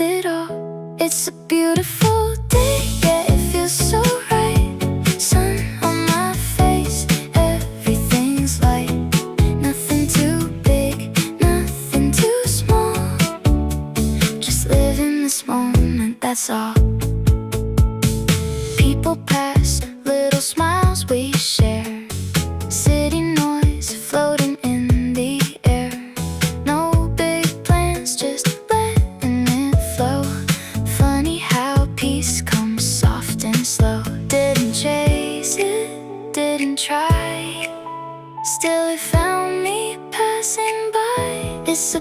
it all. It's a beautiful day, yeah, it feels so right. Sun on my face, everything's light. Nothing too big, nothing too small. Just live in this moment, that's all. People pass, little smiles we share. City noise floating in the air. No big plans, just letting it flow. Funny how peace comes soft and slow. Didn't chase it, didn't try. Still it found me passing by. It's a